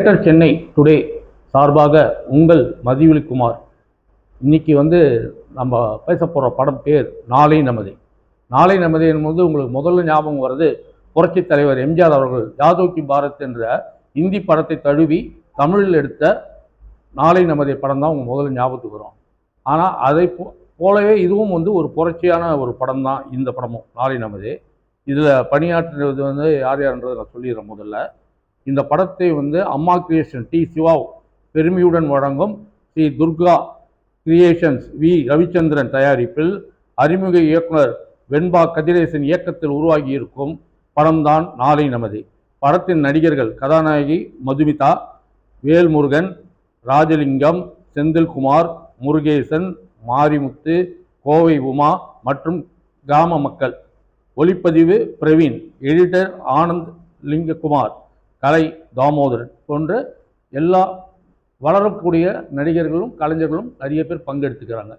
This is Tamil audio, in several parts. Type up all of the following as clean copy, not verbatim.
கிரேட்டர் சென்னை டுடே சார்பாக உங்கள் மதிவெளிக்குமார். இன்னைக்கு நம்ம பேச போகிற படம் பேர் நாளை நமதே. நாளை நமதே என்பது உங்களுக்கு முதல்ல ஞாபகம் வருது புரட்சித் தலைவர் எம்ஜிஆர் அவர்கள் யாதோ கி பாரத் என்ற இந்தி படத்தை தழுவி தமிழில் எடுத்த நாளை நமதே படம் தான் உங்கள் முதல்ல ஞாபகத்துக்கு வரும். ஆனால் அதை போலவே இதுவும் ஒரு புரட்சியான ஒரு படம் தான் இந்த படமும் நாளை நமதே. இதில் பணியாற்றுறது யார் யாருன்றதை நான் சொல்லிடுறேன். முதல்ல இந்த படத்தை அம்மா கிரியேஷன் டி சிவா பெருமையுடன் வழங்கும் ஸ்ரீ துர்கா கிரியேஷன்ஸ் வி ரவிச்சந்திரன் தயாரிப்பில் அறிமுக இயக்குனர் வெண்பா கதிரேசன் இயக்கத்தில் உருவாகி இருக்கும் படம்தான் நாளை நமதே. படத்தின் நடிகர்கள் கதாநாயகி மதுமிதா, வேல்முருகன், ராஜலிங்கம், செந்தில்குமார், முருகேசன், மாரிமுத்து, கோவை உமா மற்றும் கிராம மக்கள். ஒளிப்பதிவு பிரவீன், எடிட்டர் ஆனந்த் லிங்ககுமார், கலை தாமோதரன் போன்ற எல்லா வளரக்கூடிய நடிகர்களும் கலைஞர்களும் நிறைய பேர் பங்கெடுத்துக்கிறாங்க.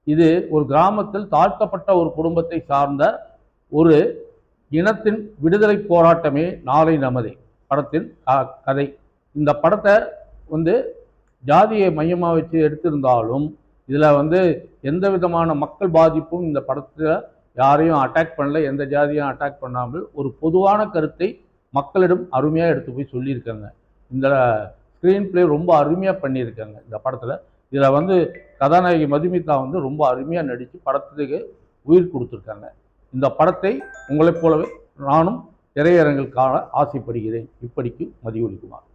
இது ஒரு கிராமத்தில் தாழ்த்தப்பட்ட ஒரு குடும்பத்தை சார்ந்த ஒரு இனத்தின் விடுதலை போராட்டமே நாளை நமதே படத்தின் கதை. இந்த படத்தை ஜாதியை மையமாக வச்சு எடுத்திருந்தாலும் இதில் எந்த விதமான மக்கள் பாதிப்பும் இந்த படத்தில் யாரையும் அட்டாக் பண்ணல, எந்த ஜாதியும் அட்டாக் பண்ணாமல் ஒரு பொதுவான கருத்தை மக்களிடம் அருமையாக எடுத்து போய் சொல்லியிருக்காங்க. இந்த ஸ்க்ரீன் பிளே ரொம்ப அருமையாக பண்ணியிருக்காங்க இந்த படத்தில். இதில் கதாநாயகி மதுமிதா ரொம்ப அருமையாக நடித்து படத்துக்கு உயிர் கொடுத்துருக்காங்க. இந்த படத்தை உங்களைப் போலவே நானும் திரையரங்கில் காண ஆசைப்படுகிறேன். இப்படிக்கு மதிவெளிக்குமார்.